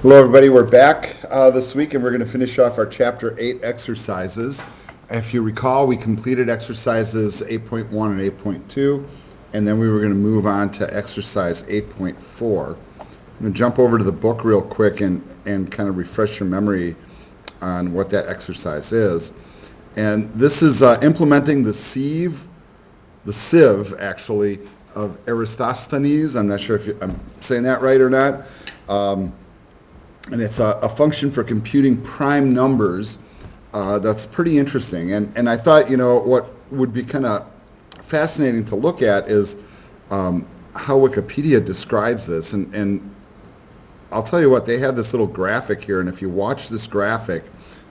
Hello, everybody. We're back this week, and we're going to finish off our Chapter 8 exercises. If you recall, we completed exercises 8.1 and 8.2, and then we were going to move on to exercise 8.4. I'm going to jump over to the book real quick and kind of refresh your memory on what that exercise is. And this is implementing the sieve, actually, of Eratosthenes. I'm not sure if I'm saying that right or not. And it's a function for computing prime numbers that's pretty interesting. And I thought, what would be kind of fascinating to look at is how Wikipedia describes this. And I'll tell you what, they have this little graphic here, and if you watch this graphic,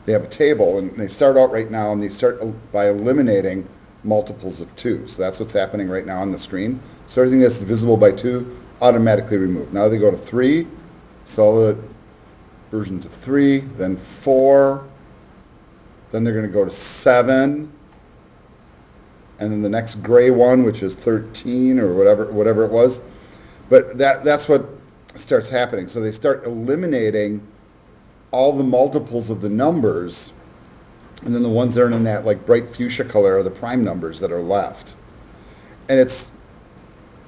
they have a table, and they start out right now, and they start by eliminating multiples of 2. So that's what's happening right now on the screen. So everything that's divisible by 2, automatically removed. Now they go to 3, so the versions of 3, then 4, then they're going to go to 7, and then the next gray one, which is 13 or whatever it was. But that's what starts happening. So they start eliminating all the multiples of the numbers, and then the ones that are in that like bright fuchsia color are the prime numbers that are left. And it's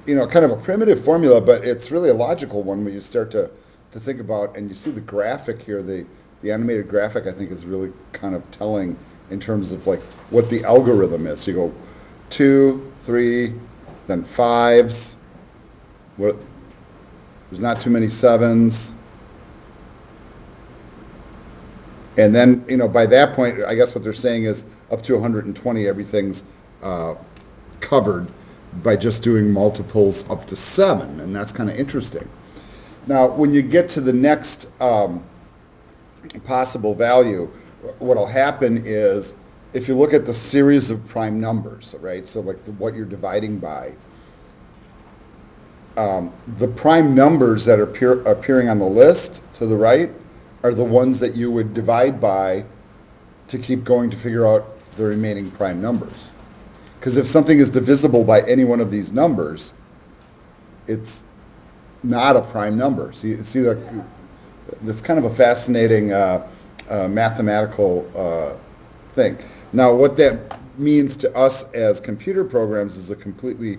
kind of a primitive formula, but it's really a logical one when you start to think about, and you see the graphic here, the animated graphic, I think, is really kind of telling in terms of like what the algorithm is. So you go 2, 3, then 5s. There's not too many 7s. And then, by that point, I guess what they're saying is up to 120, everything's covered by just doing multiples up to 7, and that's kind of interesting. Now, when you get to the next possible value, what will happen is, if you look at the series of prime numbers, right, so like what you're dividing by, the prime numbers that are appearing on the list to the right are the ones that you would divide by to keep going to figure out the remaining prime numbers. Because if something is divisible by any one of these numbers, it's not a prime number. See that's kind of a fascinating mathematical thing. Now, what that means to us as computer programs is a completely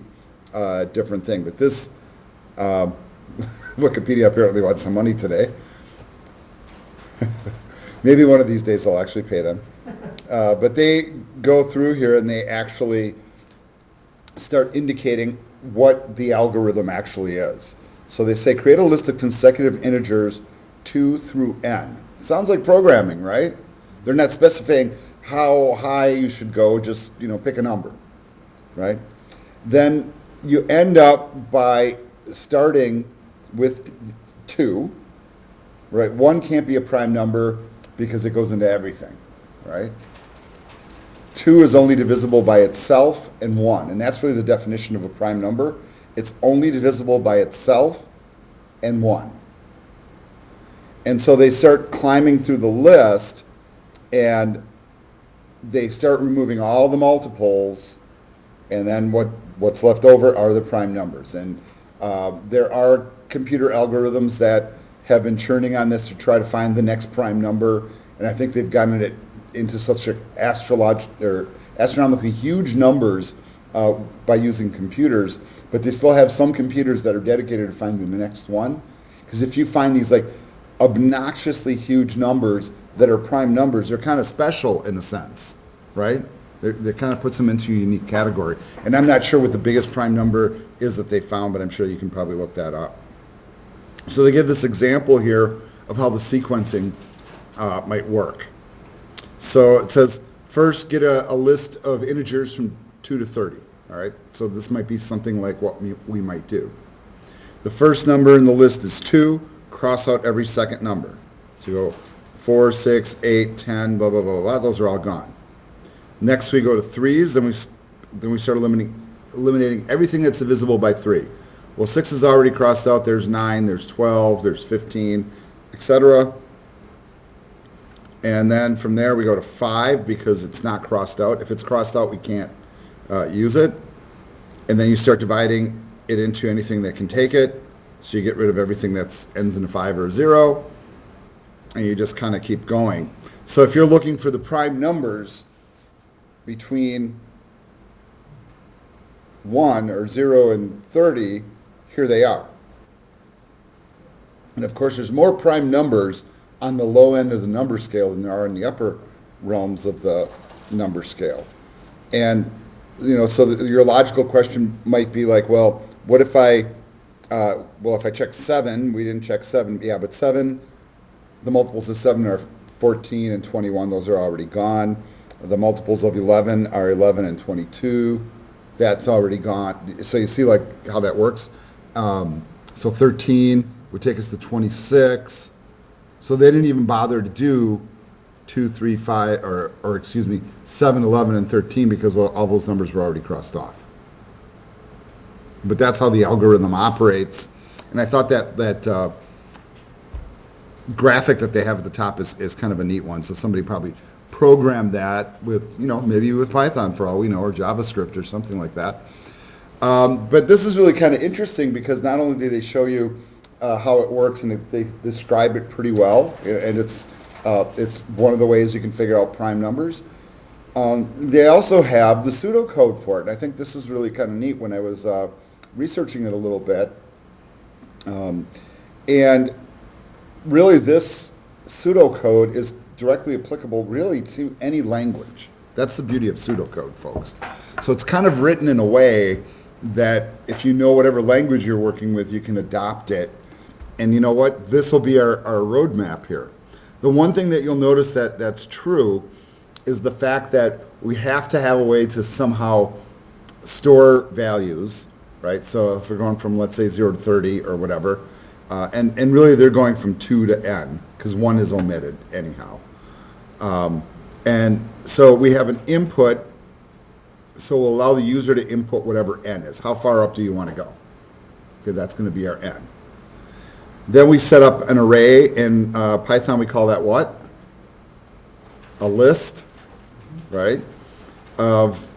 different thing. But this Wikipedia apparently wants some money today. Maybe one of these days I'll actually pay them. But they go through here and they actually start indicating what the algorithm actually is. So they say create a list of consecutive integers 2 through n. Sounds like programming, right? They're not specifying how high you should go, just pick a number, right? Then you end up by starting with 2, right? 1 can't be a prime number because it goes into everything, right? 2 is only divisible by itself and 1, and that's really the definition of a prime number. It's only divisible by itself and 1. And so they start climbing through the list, and they start removing all the multiples, and then what's left over are the prime numbers. And there are computer algorithms that have been churning on this to try to find the next prime number, and I think they've gotten it into such astronomically huge numbers by using computers, but they still have some computers that are dedicated to finding the next one. Because if you find these like obnoxiously huge numbers that are prime numbers, they're kind of special in a sense, right? That kind of puts them into a unique category. And I'm not sure what the biggest prime number is that they found, but I'm sure you can probably look that up. So they give this example here of how the sequencing might work. So it says, first get a list of integers from 2 to 30, all right? So this might be something like what we might do. The first number in the list is 2, cross out every second number. So you go 4, 6, 8, 10, blah, blah, blah, blah, those are all gone. Next we go to 3s, then we start eliminating everything that's divisible by 3. Well, 6 is already crossed out, there's 9, there's 12, there's 15, etc. And then from there we go to 5 because it's not crossed out. If it's crossed out, we can't use it. And then you start dividing it into anything that can take it. So you get rid of everything that ends in a 5 or a 0. and you just kind of keep going. So if you're looking for the prime numbers between 1 or 0 and 30, here they are. And of course, there's more prime numbers on the low end of the number scale than there are in the upper realms of the number scale. And, so your logical question might be like, well, what if if I check 7, we didn't check 7, yeah, but 7, the multiples of 7 are 14 and 21, those are already gone. The multiples of 11 are 11 and 22, that's already gone. So you see like how that works? So 13 would take us to 26. So they didn't even bother to do 2, 3, 5, or excuse me, 7, 11, and 13 because all those numbers were already crossed off. But that's how the algorithm operates. And I thought that graphic that they have at the top is kind of a neat one. So somebody probably programmed that with, maybe with Python for all we know, or JavaScript or something like that. But this is really kind of interesting because not only do they show you how it works, and they describe it pretty well, and it's one of the ways you can figure out prime numbers. They also have the pseudocode for it, and I think this is really kind of neat when I was researching it a little bit. And really this pseudocode is directly applicable really to any language. That's the beauty of pseudocode, folks. So it's kind of written in a way that if you know whatever language you're working with, you can adopt it. And you know what? This will be our roadmap here. The one thing that you'll notice that's true is the fact that we have to have a way to somehow store values, right? So if we're going from, let's say, 0 to 30 or whatever, and really they're going from 2 to n, because 1 is omitted anyhow. And so we have an input, so we'll allow the user to input whatever n is. How far up do you want to go? Okay, that's going to be our n. Then we set up an array. In Python, we call that what? A list, right, of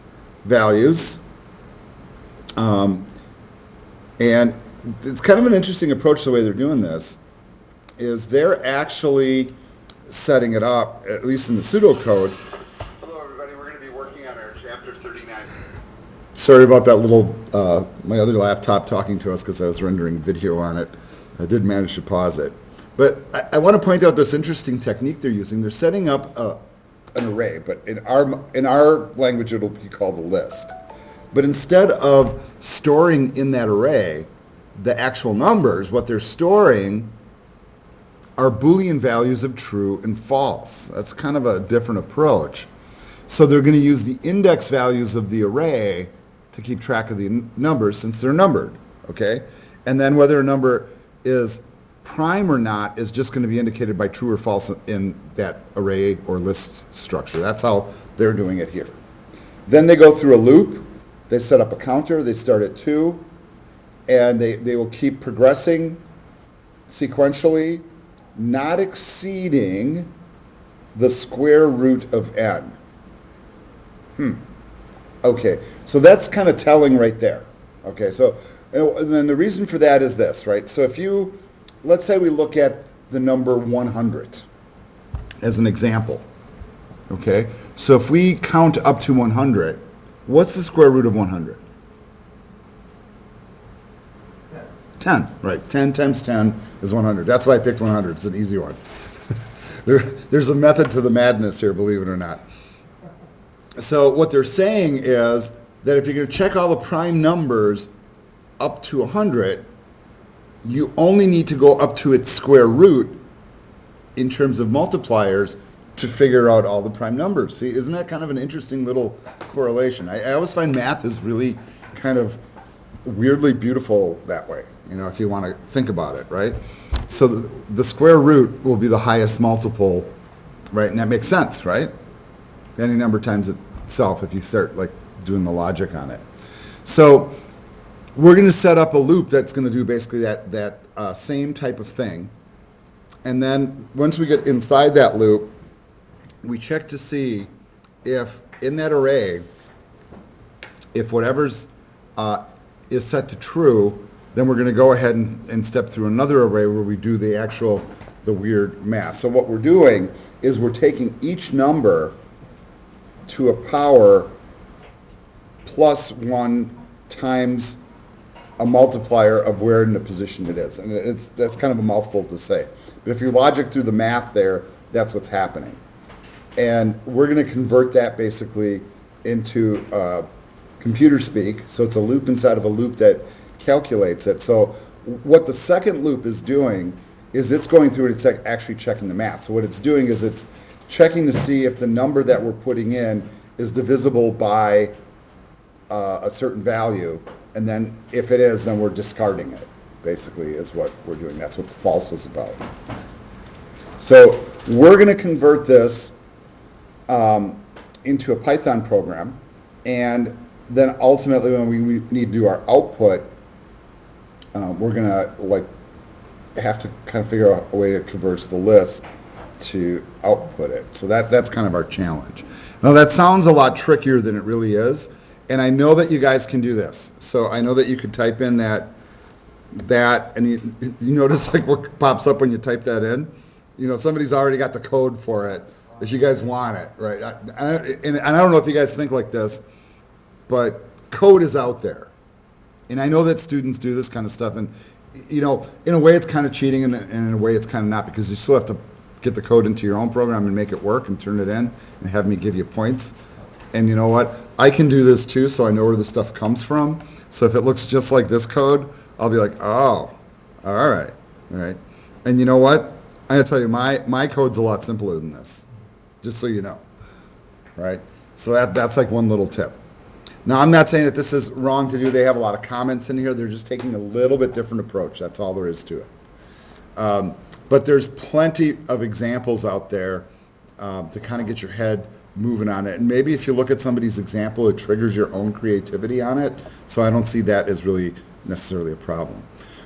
values. And it's kind of an interesting approach the way they're doing this, is they're actually setting it up, at least in the pseudocode. Hello, everybody. We're going to be working on our chapter 39. Sorry about that little, my other laptop talking to us because I was rendering video on it. I did manage to pause it. But I want to point out this interesting technique they're using. They're setting up an array, but in our language it'll be called a list. But instead of storing in that array the actual numbers, what they're storing are Boolean values of true and false. That's kind of a different approach. So they're going to use the index values of the array to keep track of the numbers since they're numbered, okay? And then whether a number is prime or not is just going to be indicated by true or false in that array or list structure. That's how they're doing it here. Then they go through a loop. They set up a counter. They start at 2. And they will keep progressing sequentially, not exceeding the square root of n. Okay, so that's kind of telling right there. Okay, so and then the reason for that is this, right? So if you, let's say we look at the number 100 as an example. Okay, so if we count up to 100, what's the square root of 100? 10, right? 10 times 10 is 100. That's why I picked 100. It's an easy one. There's a method to the madness here, believe it or not. So what they're saying is that if you're going to check all the prime numbers up to 100, you only need to go up to its square root in terms of multipliers to figure out all the prime numbers. See, isn't that kind of an interesting little correlation? I always find math is really kind of weirdly beautiful that way, if you want to think about it, right? So the square root will be the highest multiple, right? And that makes sense, right? Any number times itself if you start like doing the logic on it. So we're going to set up a loop that's going to do basically that same type of thing. And then once we get inside that loop, we check to see if in that array, if whatever's is set to true, then we're going to go ahead and step through another array where we do the actual the weird math. So what we're doing is we're taking each number to a power plus 1 times a multiplier of where in the position it is. And that's kind of a mouthful to say. But if you logic through the math there, that's what's happening. And we're going to convert that basically into computer speak. So it's a loop inside of a loop that calculates it. So what the second loop is doing is it's going through and it's actually checking the math. So what it's doing is it's checking to see if the number that we're putting in is divisible by a certain value. And then if it is, then we're discarding it, basically, is what we're doing. That's what the false is about. So we're going to convert this into a Python program, and then ultimately when we need to do our output, we're going to have to kind of figure out a way to traverse the list to output it. So that's kind of our challenge. Now that sounds a lot trickier than it really is, and I know that you guys can do this. So I know that you could type in that, and you notice like what pops up when you type that in? You know, somebody's already got the code for it, if you guys want it, right? And I don't know if you guys think like this, but code is out there. And I know that students do this kind of stuff, and, you know, in a way it's kind of cheating, and in a way it's kind of not, because you still have to get the code into your own program and make it work and turn it in and have me give you points. And you know what? I can do this too, so I know where the stuff comes from. So if it looks just like this code, I'll be like, oh, all right. And you know what? I'm going to tell you, my code's a lot simpler than this, just so you know, right? So that's like one little tip. Now, I'm not saying that this is wrong to do. They have a lot of comments in here. They're just taking a little bit different approach. That's all there is to it. But there's plenty of examples out there to kind of get your head moving on it. And maybe if you look at somebody's example, it triggers your own creativity on it. So I don't see that as really necessarily a problem.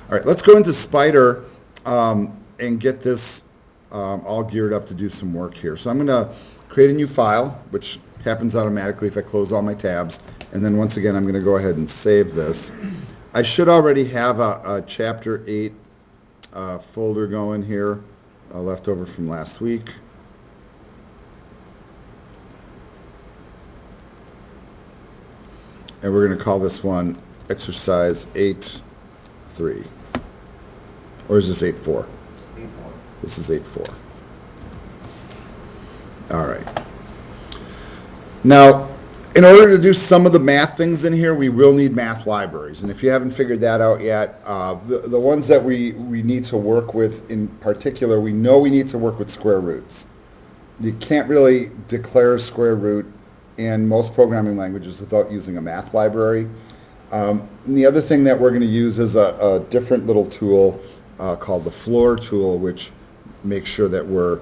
All right, let's go into Spider and get this all geared up to do some work here. So I'm going to create a new file, which happens automatically if I close all my tabs. And then once again, I'm going to go ahead and save this. I should already have a Chapter 8 folder going here, left over from last week. And we're going to call this one Exercise 8.3. Or is this 8.4? 8.4. This is 8.4. All right. Now, in order to do some of the math things in here, we will need math libraries. And if you haven't figured that out yet, the ones that we need to work with in particular, we know we need to work with square roots. You can't really declare a square root in most programming languages without using a math library. And the other thing that we're going to use is a different little tool called the floor tool, which makes sure that we're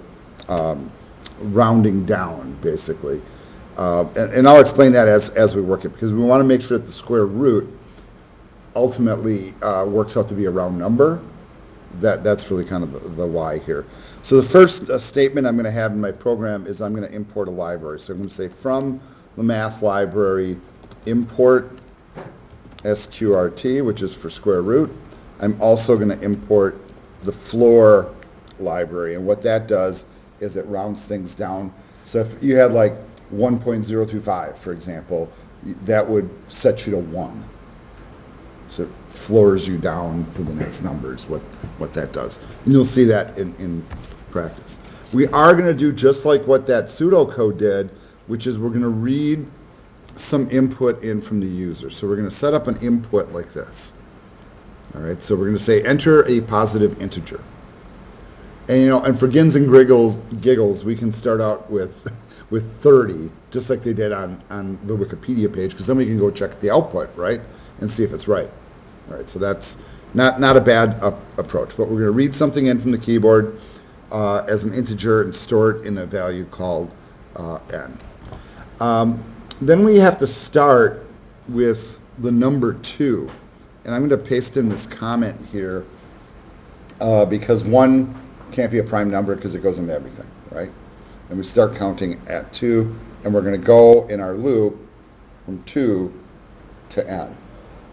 rounding down, basically. And I'll explain that as we work it, because we want to make sure that the square root ultimately works out to be a round number. That's really kind of the why here. So the first statement I'm going to have in my program is I'm going to import a library. So I'm going to say from the math library import sqrt, which is for square root. I'm also going to import the floor library, and what that does is it rounds things down. So if you had like 1.025, for example, that would set you to 1. So it floors you down to the next numbers, what that does. And you'll see that in practice. We are going to do just like what that pseudocode did, which is we're going to read some input in from the user. So we're going to set up an input like this. All right, so we're going to say enter a positive integer. And, you know, and for gins and giggles, we can start out with 30, just like they did on the Wikipedia page, because then we can go check the output, right, and see if it's right. All right, so that's not a bad approach, but we're going to read something in from the keyboard as an integer and store it in a value called n. Then we have to start with the number 2, and I'm going to paste in this comment here because 1 can't be a prime number because it goes into everything, right? And we start counting at 2, and we're going to go in our loop from 2 to n.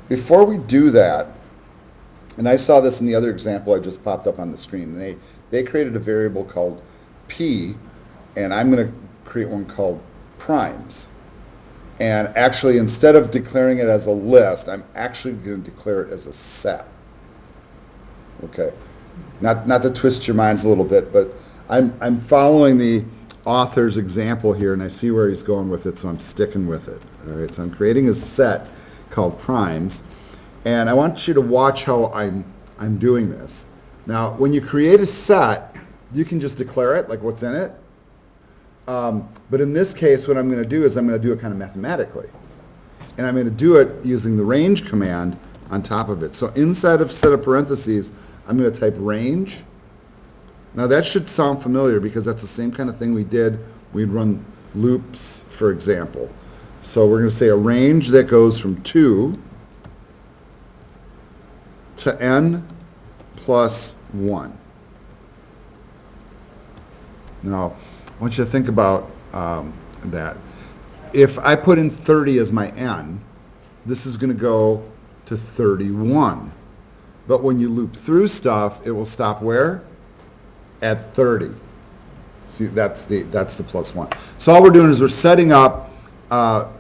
Before we do that, and I saw this in the other example I just popped up on the screen, they created a variable called P, and I'm going to create one called primes. And actually, instead of declaring it as a list, I'm actually going to declare it as a set. Okay. Not to twist your minds a little bit, but I'm following the author's example here, and I see where he's going with it, so I'm sticking with it. All right, so I'm creating a set called primes, and I want you to watch how I'm doing this. Now, when you create a set, you can just declare it, like what's in it. But in this case, what I'm going to do is I'm going to do it kind of mathematically. And I'm going to do it using the range command on top of it. So inside of set of parentheses, I'm going to type range. Now that should sound familiar because that's the same kind of thing we did. We'd run loops, for example. So we're going to say a range that goes from 2 to n plus 1. Now, I want you to think about that. If I put in 30 as my n, this is going to go to 31. But when you loop through stuff, it will stop where? At 30. See, that's the plus 1. So all we're doing is we're setting up a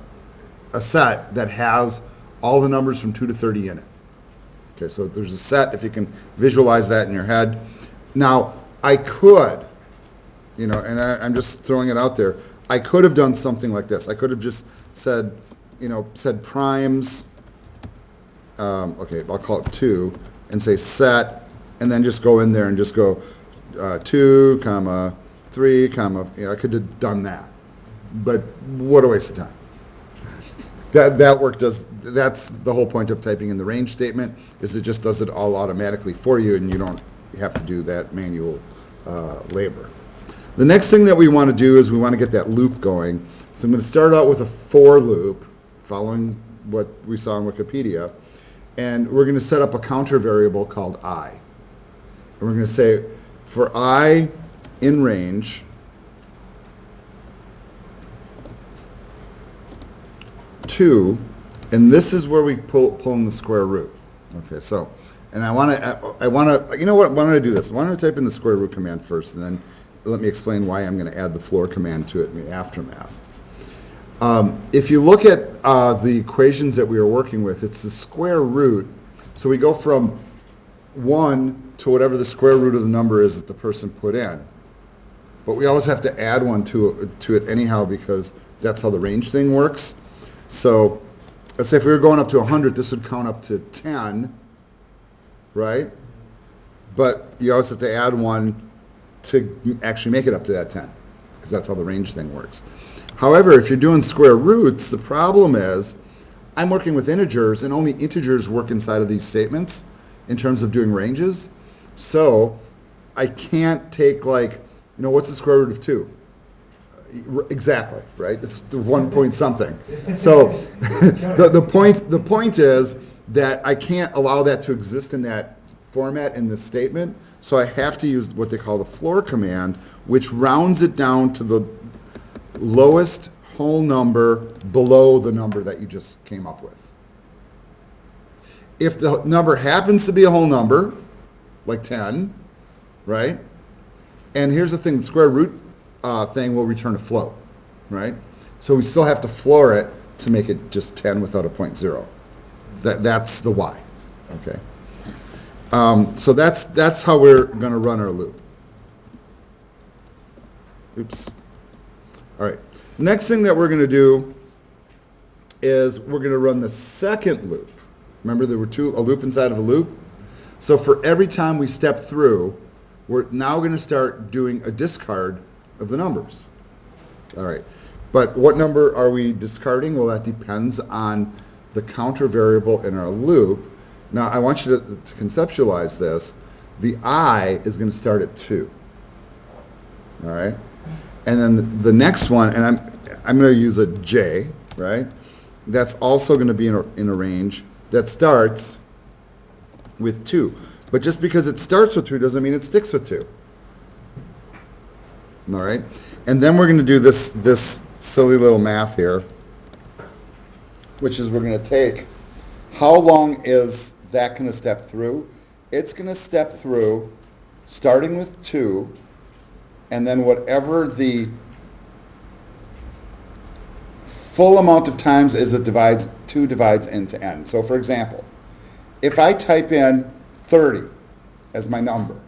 set that has all the numbers from 2 to 30 in it. Okay, so there's a set, if you can visualize that in your head. Now, I could, and I'm just throwing it out there, I could have done something like this. I could have just said, said primes, okay, I'll call it 2, and say set, and then just go in there and just go 2, comma, 3, comma, I could have done that. But what a waste of time. That work that's the whole point of typing in the range statement, is it just does it all automatically for you, and you don't have to do that manual labor. The next thing that we want to do is we want to get that loop going. So I'm going to start out with a for loop, following what we saw in Wikipedia, and we're going to set up a counter variable called I. And we're going to say, for I in range, two, and this is where we pull in the square root. Okay, so, and I want to, you know what, why don't I do this? Why don't I type in the square root command first, and then let me explain why I'm going to add the floor command to it in the aftermath. If you look at the equations that we are working with, it's the square root, so we go from 1 to whatever the square root of the number is that the person put in. But we always have to add 1 to it anyhow, because that's how the range thing works. So let's say if we were going up to 100, this would count up to 10, right? But you always have to add 1 to actually make it up to that 10, because that's how the range thing works. However, if you're doing square roots, the problem is I'm working with integers, and only integers work inside of these statements in terms of doing ranges. So I can't take, like, what's the square root of 2? Exactly, right? It's the 1 point something. So the point is that I can't allow that to exist in that format in this statement, so I have to use what they call the floor command, which rounds it down to the lowest whole number below the number that you just came up with. If the number happens to be a whole number, like 10, right? And here's the thing, the square root thing will return a float, right? So we still have to floor it to make it just 10 without a 0.0. That's the why, okay? So that's how we're going to run our loop. Oops. All right. Next thing that we're going to do is we're going to run the second loop. Remember there were a loop inside of a loop? So for every time we step through, we're now going to start doing a discard of the numbers. All right. But what number are we discarding? Well, that depends on the counter variable in our loop. Now, I want you to conceptualize this. The I is going to start at 2. All right? And then the next one, and I'm going to use a J, right? That's also going to be in a range that starts with 2. But just because it starts with 2 doesn't mean it sticks with 2. All right? And then we're going to do this silly little math here, which is we're going to take, how long is that going to step through? It's going to step through starting with 2, and then whatever the full amount of times as 2 divides into n. So for example, if I type in 30 as my number,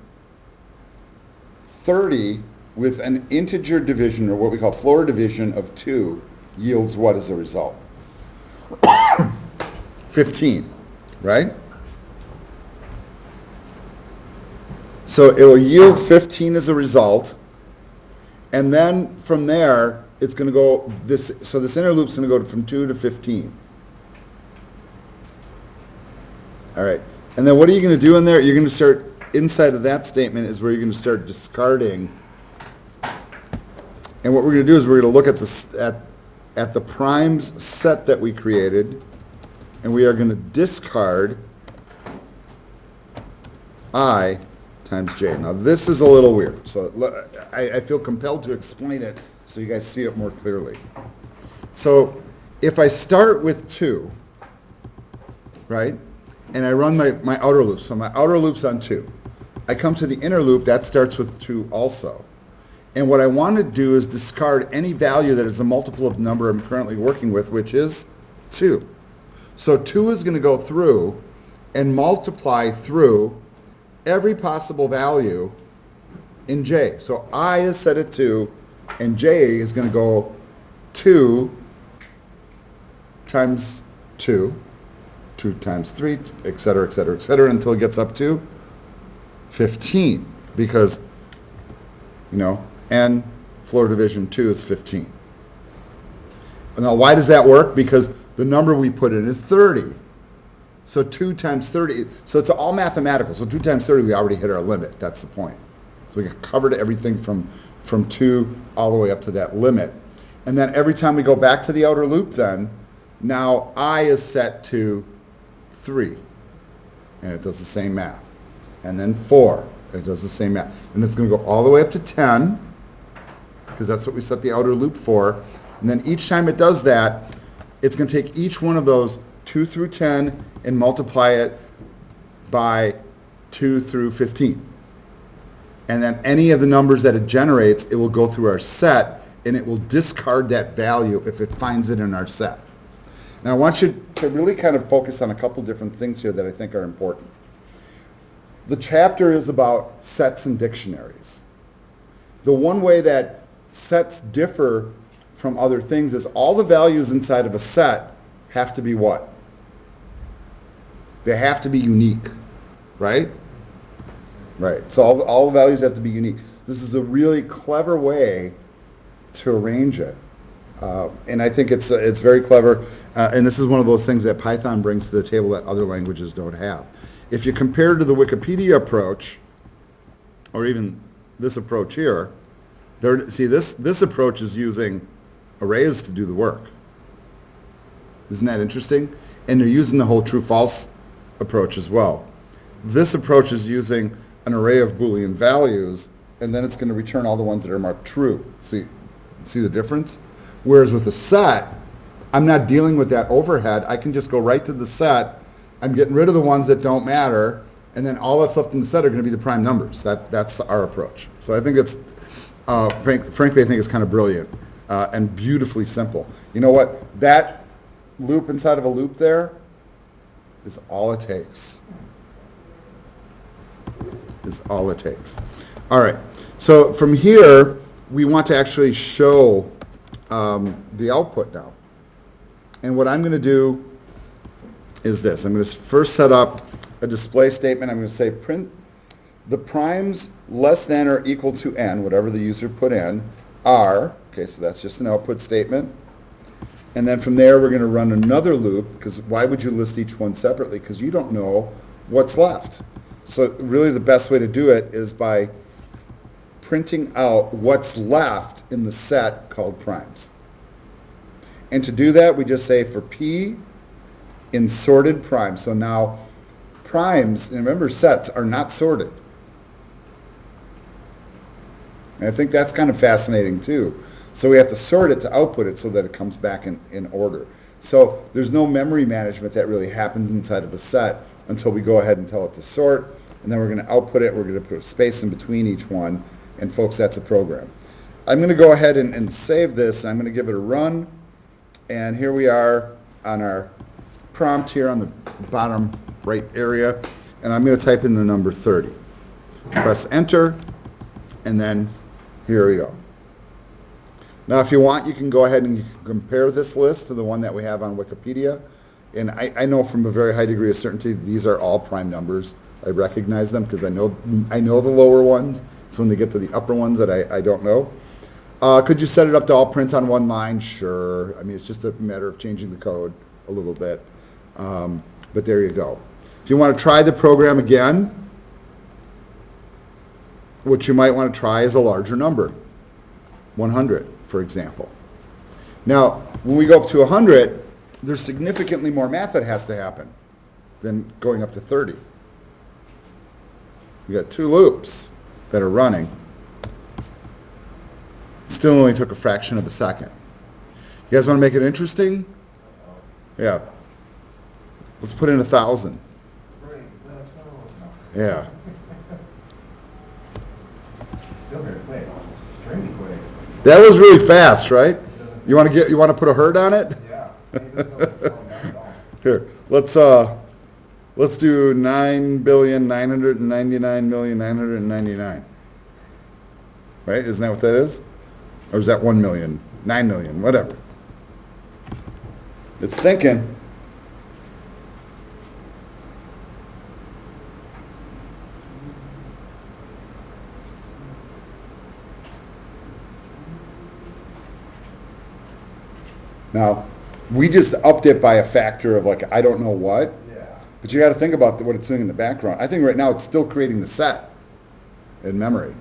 30 with an integer division, or what we call floor division of 2, yields what as a result? 15, right? So it will yield 15 as a result, and then from there, it's going to go, so this inner loop's going to go from 2 to 15. All right, and then what are you going to do in there? You're going to start, inside of that statement is where you're going to start discarding. And what we're going to do is we're going to look at the primes set that we created, and we are going to discard I times j. Now this is a little weird, so I feel compelled to explain it so you guys see it more clearly. So if I start with 2, right, and I run my outer loop, so my outer loop's on 2. I come to the inner loop, that starts with 2 also. And what I want to do is discard any value that is a multiple of the number I'm currently working with, which is 2. So 2 is going to go through and multiply through every possible value in j. So I is set at 2, and j is going to go 2 times 2, 2 times 3, et cetera, et cetera, et cetera, until it gets up to 15, because, n floor division 2 is 15. Now, why does that work? Because the number we put in is 30. So 2 times 30, so it's all mathematical. So 2 times 30, we already hit our limit. That's the point. So we covered everything from 2 all the way up to that limit. And then every time we go back to the outer loop then, now I is set to 3. And it does the same math. And then 4, it does the same math. And it's going to go all the way up to 10, because that's what we set the outer loop for. And then each time it does that, it's going to take each one of those 2 through 10 and multiply it by 2 through 15. And then any of the numbers that it generates, it will go through our set, and it will discard that value if it finds it in our set. Now I want you to really kind of focus on a couple different things here that I think are important. The chapter is about sets and dictionaries. The one way that sets differ from other things is all the values inside of a set have to be what? They have to be unique, right? Right. So all the values have to be unique. This is a really clever way to arrange it. And I think it's very clever. And this is one of those things that Python brings to the table that other languages don't have. If you compare to the Wikipedia approach, or even this approach here, this approach is using arrays to do the work. Isn't that interesting? And they're using the whole true-false approach as well. This approach is using an array of Boolean values, and then it's going to return all the ones that are marked true. See the difference? Whereas with a set, I'm not dealing with that overhead. I can just go right to the set. I'm getting rid of the ones that don't matter, and then all that's left in the set are going to be the prime numbers. That's our approach. So I think it's, frankly, I think it's kind of brilliant and beautifully simple. You know what? That loop inside of a loop there is all it takes. Is all it takes. All right. So from here, we want to actually show the output now. And what I'm going to do is this. I'm going to first set up a display statement. I'm going to say print the primes less than or equal to n, whatever the user put in, are, okay, so that's just an output statement. And then from there, we're going to run another loop, because why would you list each one separately? Because you don't know what's left. So really the best way to do it is by printing out what's left in the set called primes. And to do that, we just say for p in sorted primes. So now primes, and remember sets are not sorted. And I think that's kind of fascinating too. So we have to sort it to output it so that it comes back in order. So there's no memory management that really happens inside of a set until we go ahead and tell it to sort. and then we're going to output it. We're going to put a space in between each one, and folks, that's a program. I'm going to go ahead and save this. I'm going to give it a run, and here we are on our prompt here on the bottom right area, and I'm going to type in the number 30. Press enter, and then here we go. Now, if you want, you can go ahead and you can compare this list to the one that we have on Wikipedia. And I know from a very high degree of certainty these are all prime numbers. I recognize them because I know the lower ones. It's when they get to the upper ones that I don't know. Could you set it up to all print on one line? Sure. I mean, it's just a matter of changing the code a little bit. But there you go. If you want to try the program again, what you might want to try is a larger number, 100, for example. Now, when we go up to 100, there's significantly more math that has to happen than going up to 30. We got 2 loops that are running. Still only took a fraction of a second. You guys want to make it interesting? Yeah. Let's put in 1,000. Yeah. Still very quick, extremely quick. That was really fast, right? You want to put a hurt on it? Yeah. Here, let's do 9,999,999. Right? Isn't that what that is? Or is that 1 million? 9 million, whatever. It's thinking. Now, we just upped it by a factor of like, I don't know what. Yeah. But you got to think about what it's doing in the background. I think right now it's still creating the set in memory.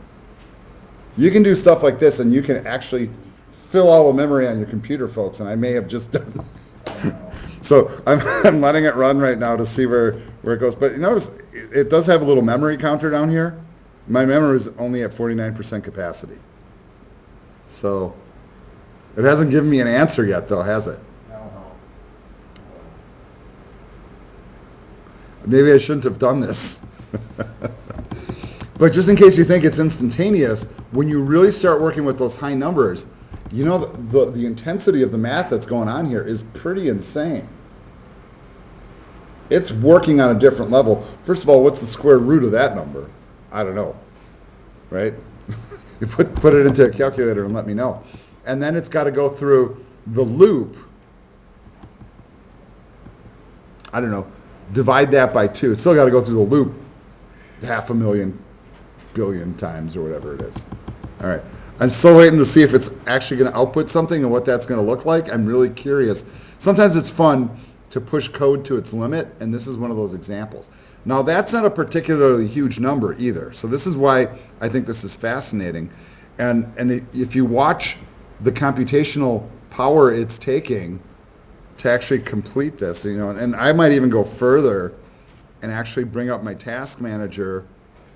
You can do stuff like this and you can actually fill all the memory on your computer, folks, and I may have just done So I'm letting it run right now to see where it goes. But you notice it does have a little memory counter down here. My memory is only at 49% capacity. So it hasn't given me an answer yet, though, has it? No. Maybe I shouldn't have done this. But just in case you think it's instantaneous, when you really start working with those high numbers, you know the intensity of the math that's going on here is pretty insane. It's working on a different level. First of all, what's the square root of that number? I don't know, right? You put it into a calculator and let me know. And then it's got to go through the loop. I don't know, divide that by 2. It's still got to go through the loop 500,000 billion times or whatever it is. All right. I'm still waiting to see if it's actually going to output something and what that's going to look like. I'm really curious. Sometimes it's fun to push code to its limit, and this is one of those examples. Now, that's not a particularly huge number either. So this is why I think this is fascinating. And if you watch the computational power it's taking to actually complete this, you know, and I might even go further and actually bring up my task manager,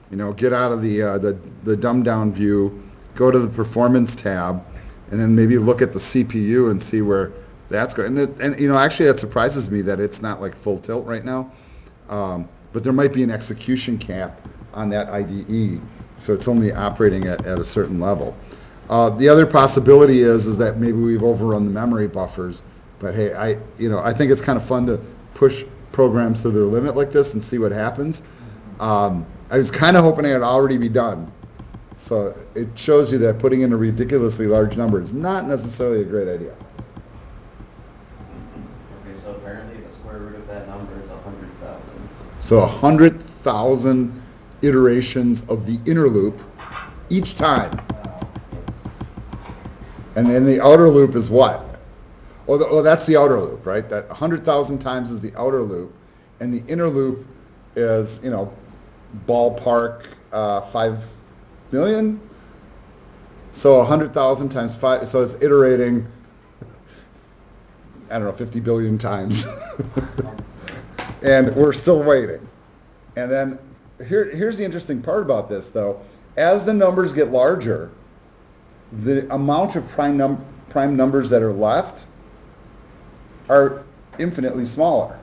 you know, get out of the dumbed down view, go to the performance tab, and then maybe look at the CPU and see where that's going. And you know, actually that surprises me that it's not like full tilt right now, but there might be an execution cap on that IDE, so it's only operating at a certain level. The other possibility is that maybe we've overrun the memory buffers, but hey, I think it's kind of fun to push programs to their limit like this and see what happens. I was kind of hoping it would already be done. So it shows you that putting in a ridiculously large number is not necessarily a great idea. Okay, so apparently the square root of that number is 100,000. So 100,000 iterations of the inner loop each time. And then the outer loop is what? Well, that's the outer loop, right? That 100,000 times is the outer loop, and the inner loop is, you know, ballpark 5 million. So 100,000 times 5, so it's iterating, I don't know, 50 billion times. And we're still waiting. And then here's the interesting part about this, though. As the numbers get larger, the amount of prime numbers that are left are infinitely smaller.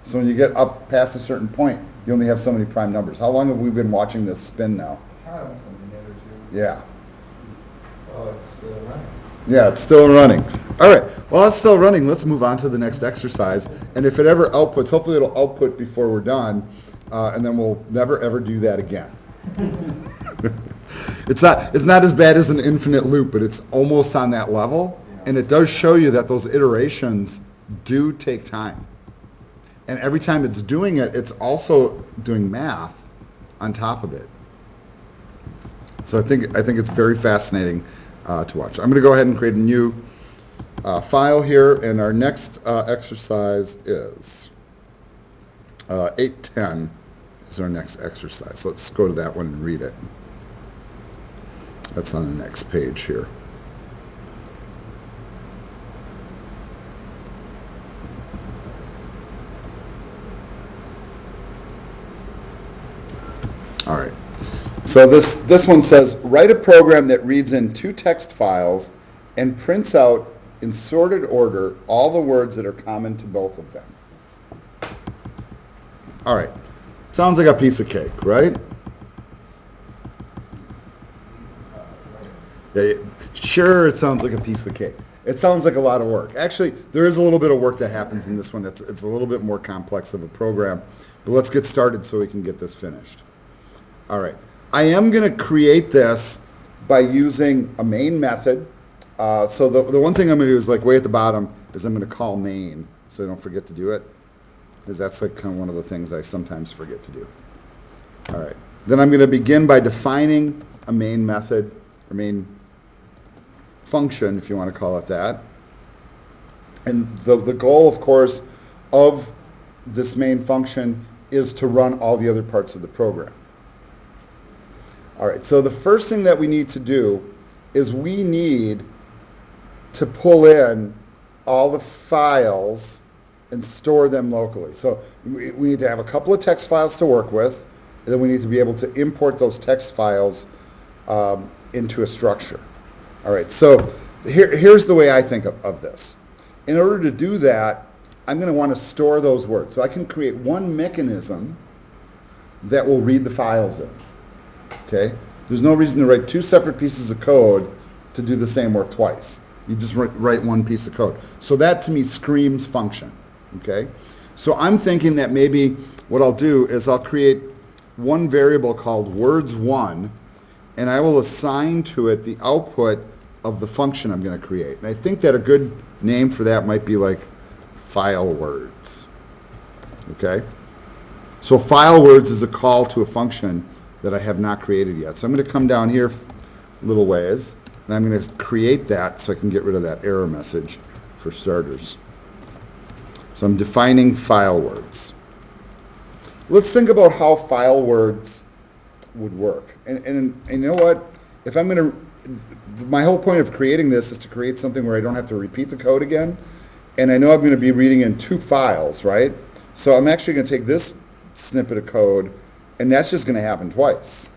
So when you get up past a certain point, you only have so many prime numbers. How long have we been watching this spin now? I don't know, a minute or two. Yeah. Oh, it's still running. Yeah, it's still running. All right, well, it's still running. Let's move on to the next exercise. And if it ever outputs, hopefully it'll output before we're done, and then we'll never, ever do that again. It's not as bad as an infinite loop, but it's almost on that level. And it does show you that those iterations do take time. And every time it's doing it, it's also doing math on top of it. So I think it's very fascinating to watch. I'm going to go ahead and create a new file here, and our next exercise is 810 is our next exercise. Let's go to that one and read it. That's on the next page here. All right. So this one says, write a program that reads in 2 text files and prints out in sorted order all the words that are common to both of them. All right. Sounds like a piece of cake, right? Yeah, sure, it sounds like a piece of cake. It sounds like a lot of work. Actually, there is a little bit of work that happens in this one. It's a little bit more complex of a program. But let's get started so we can get this finished. All right. I am going to create this by using a main method. So the one thing I'm going to do is, like, way at the bottom is I'm going to call main so I don't forget to do it, because that's like kind of one of the things I sometimes forget to do. All right. Then I'm going to begin by defining a main method, or main function, if you want to call it that. And the goal, of course, of this main function is to run all the other parts of the program. All right, so the first thing that we need to do is we need to pull in all the files and store them locally. So we need to have a couple of text files to work with, and then we need to be able to import those text files into a structure. All right, so here's the way I think of this. In order to do that, I'm going to want to store those words. So I can create one mechanism that will read the files in. Okay? There's no reason to write 2 separate pieces of code to do the same work twice. You just write one piece of code. So that to me screams function. Okay? So I'm thinking that maybe what I'll do is I'll create one variable called words1, and I will assign to it the output of the function I'm going to create. And I think that a good name for that might be like file words. Okay? So file words is a call to a function that I have not created yet. So I'm going to come down here a little ways, and I'm going to create that so I can get rid of that error message for starters. So I'm defining file words. Let's think about how file words would work. And you know what? If I'm going to, my whole point of creating this is to create something where I don't have to repeat the code again. And I know I'm going to be reading in 2 files, right? So I'm actually going to take this snippet of code, and that's just going to happen twice.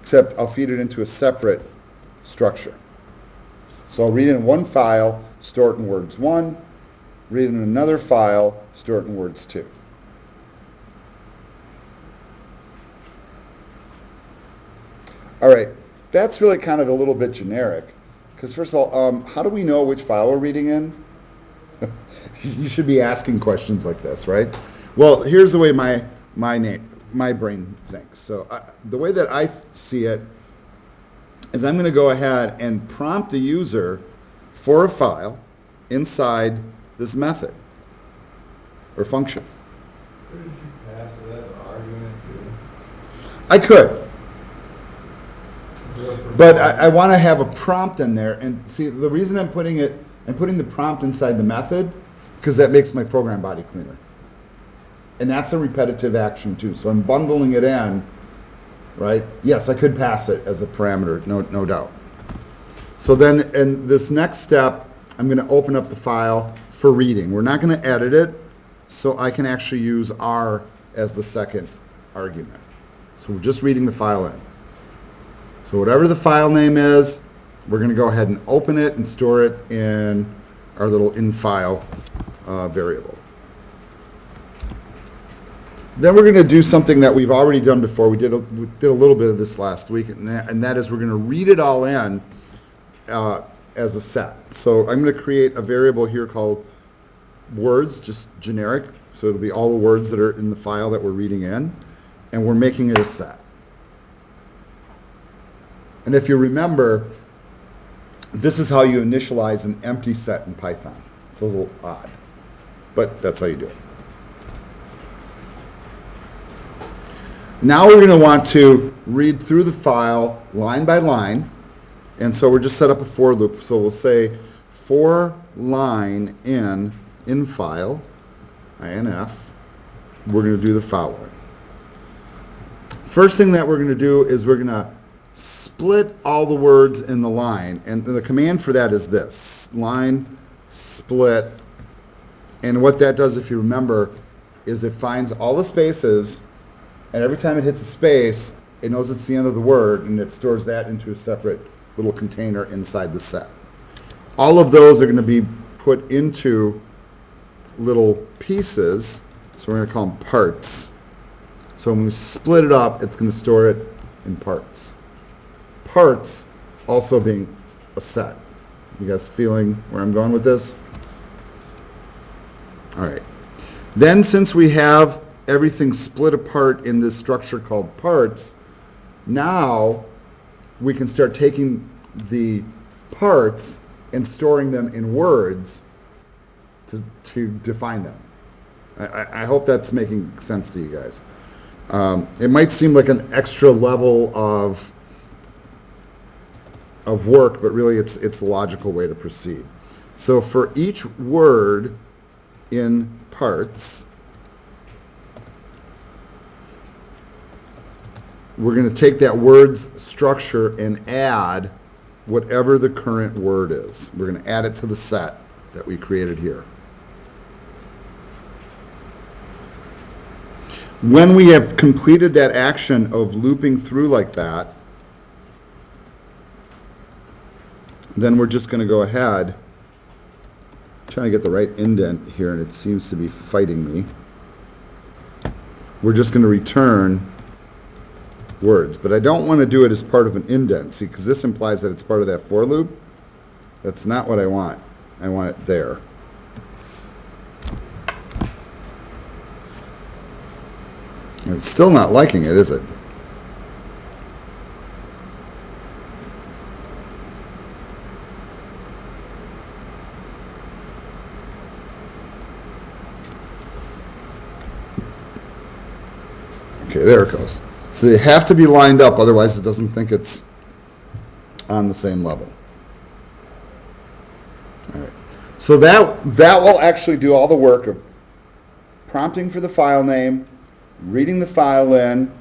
Except I'll feed it into a separate structure. So I'll read in one file, store it in words1, read in another file, store it in words2. All right, that's really kind of a little bit generic, because first of all, how do we know which file we're reading in? You should be asking questions like this, right? Well, here's the way my brain thinks. So the way that I see it is I'm going to go ahead and prompt the user for a file inside this method or function. Could you pass it as an argument too? I could. But I want to have a prompt in there. And see, the reason I'm putting the prompt inside the method, because that makes my program body cleaner. And that's a repetitive action too. So I'm bundling it in, right? Yes, I could pass it as a parameter, no doubt. So then in this next step, I'm going to open up the file for reading. We're not going to edit it, so I can actually use R as the second argument. So we're just reading the file in. So whatever the file name is, we're going to go ahead and open it and store it in our little in file variable. Then we're going to do something that we've already done before. We did a little bit of this last week, and that is we're going to read it all in as a set. So I'm going to create a variable here called words, just generic. So it'll be all the words that are in the file that we're reading in, and we're making it a set. And if you remember, this is how you initialize an empty set in Python. It's a little odd, but that's how you do it. Now we're going to want to read through the file line by line, and so we're just set up a for loop. So we'll say for line in file, INF, we're going to do the following. First thing that we're going to do is we're going to split all the words in the line, and the command for that is this, line split, and what that does, if you remember, is it finds all the spaces, and every time it hits a space, it knows it's the end of the word, and it stores that into a separate little container inside the set. All of those are going to be put into little pieces, so we're going to call them parts. So when we split it up, it's going to store it in parts. Parts also being a set. You guys feeling where I'm going with this? All right. Then since we have everything split apart in this structure called parts, now we can start taking the parts and storing them in words to define them. I hope that's making sense to you guys. It might seem like an extra level of work, but really it's the logical way to proceed. So for each word in parts, we're going to take that word's structure and add whatever the current word is. We're going to add it to the set that we created here. When we have completed that action of looping through like that, then we're just going to go ahead, trying to get the right indent here, and it seems to be fighting me. We're just going to return words, but I don't want to do it as part of an indent, see, because this implies that it's part of that for loop. That's not what I want. I want it there. And it's still not liking it, is it? Okay, there it goes. So they have to be lined up, otherwise it doesn't think it's on the same level. All right. So that will actually do all the work of prompting for the file name, reading the file in,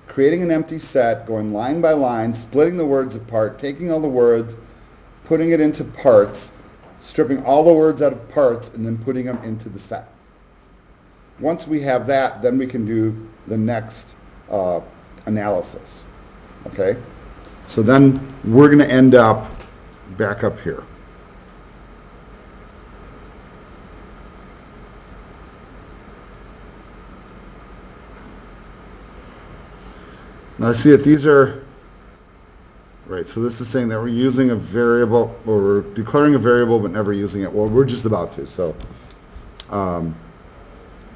creating an empty set, going line by line, splitting the words apart, taking all the words, putting it into parts, stripping all the words out of parts, and then putting them into the set. Once we have that, then we can do the next analysis. Okay? So then we're going to end up back up here. Now I see that these are, right, so this is saying that we're using a variable, or we're declaring a variable but never using it. Well, we're just about to, so, all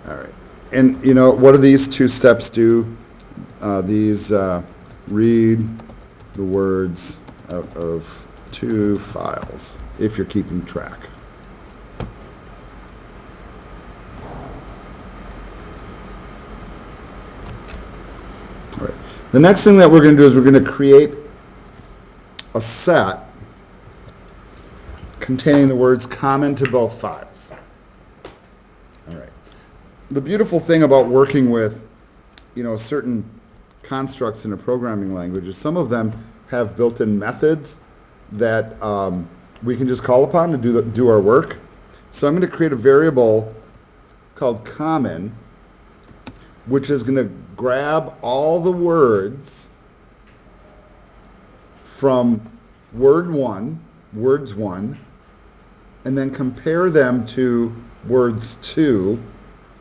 right. And, you know, what do these two steps do? These read the words out of two files, if you're keeping track. All right. The next thing that we're going to do is we're going to create a set containing the words common to both files. All right. The beautiful thing about working with, you know, certain constructs in a programming language is some of them have built-in methods that we can just call upon to do our work. So I'm going to create a variable called common, which is going to grab all the words from words one, and then compare them to words 2,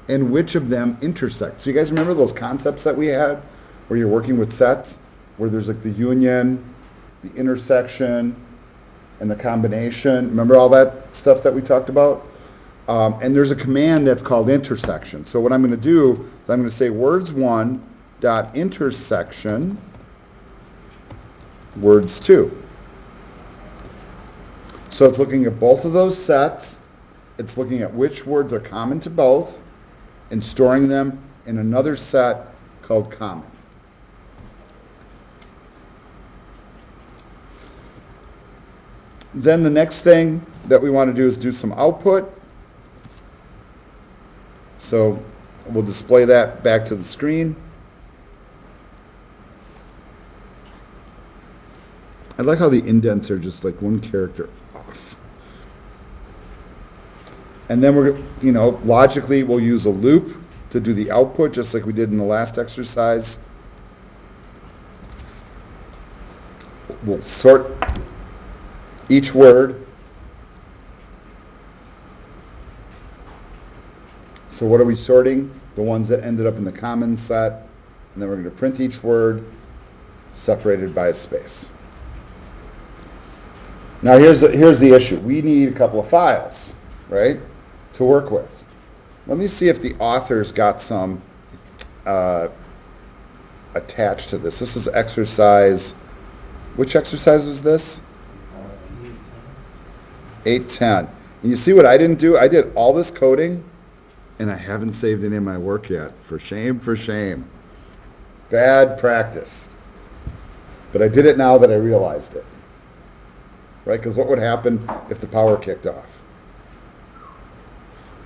and which of them intersect. So you guys remember those concepts that we had, where you're working with sets, where there's like the union, the intersection, and the combination? Remember all that stuff that we talked about? And there's a command that's called intersection. So what I'm going to do is I'm going to say words1 dot intersection words2. So it's looking at both of those sets. It's looking at which words are common to both and storing them in another set called common. Then the next thing that we want to do is do some output. So we'll display that back to the screen. I like how the indents are just like one character off. And then we're, logically we'll use a loop to do the output, just like we did in the last exercise. We'll sort each word. So what are we sorting? The ones that ended up in the common set. And then we're going to print each word separated by a space. Now here's the issue. We need a couple of files, right, to work with. Let me see if the author's got some attached to this. This is exercise. Which exercise was this? 810. And you see what I didn't do? I did all this coding, and I haven't saved any of my work yet. For shame, for shame. Bad practice. But I did it now that I realized it. Right? Because what would happen if the power kicked off?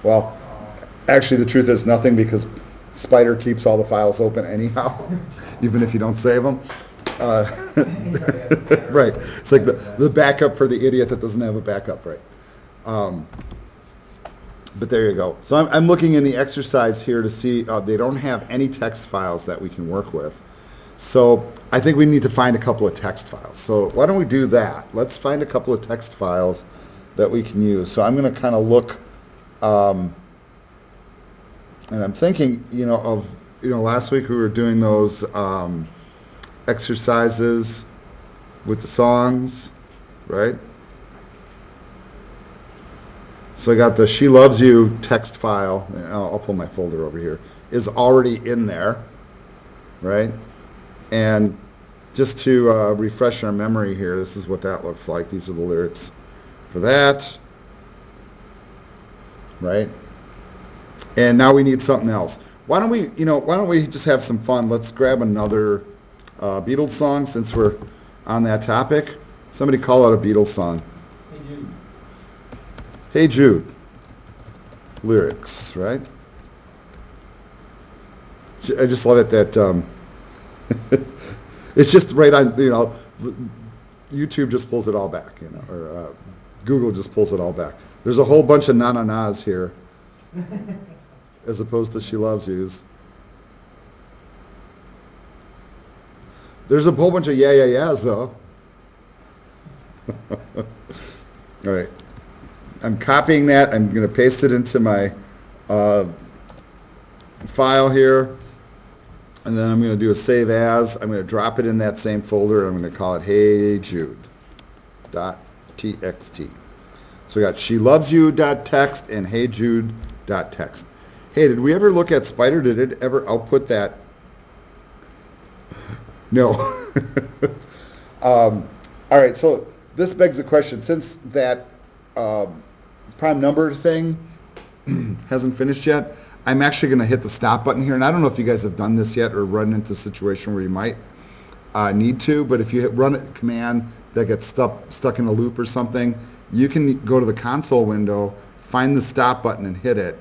Well, actually the truth is nothing, because Spider keeps all the files open anyhow, even if you don't save them. Right. It's like the backup for the idiot that doesn't have a backup, right? But there you go. So I'm looking in the exercise here to see they don't have any text files that we can work with. So I think we need to find a couple of text files. So why don't we do that? Let's find a couple of text files that we can use. So I'm going to kind of look, and I'm thinking, last week we were doing those exercises with the songs, right? So I got the She Loves You text file, and I'll pull my folder over here, is already in there, right? And just to refresh our memory here, this is what that looks like. These are the lyrics for that, right? And now we need something else. Why don't we just have some fun? Let's grab another Beatles song since we're on that topic. Somebody call out a Beatles song. Hey Jude. Hey Jude. Lyrics, right? I just love it that it's just right on, YouTube just pulls it all back, or Google just pulls it all back. There's a whole bunch of na-na-nas here as opposed to She Loves Yous. There's a whole bunch of yeah-yeah-yeahs, though. All right. I'm copying that. I'm going to paste it into my file here. And then I'm going to do a save as. I'm going to drop it in that same folder. I'm going to call it heyjude.txt. So we got she loves you.txt and heyjude.txt. Hey, did we ever look at Spider? Did it ever output that? No. All right, so this begs the question. Since that prime number thing hasn't finished yet, I'm actually going to hit the stop button here. And I don't know if you guys have done this yet or run into a situation where you might need to, but if you run a command that gets stuck in a loop or something, you can go to the console window, find the stop button and hit it.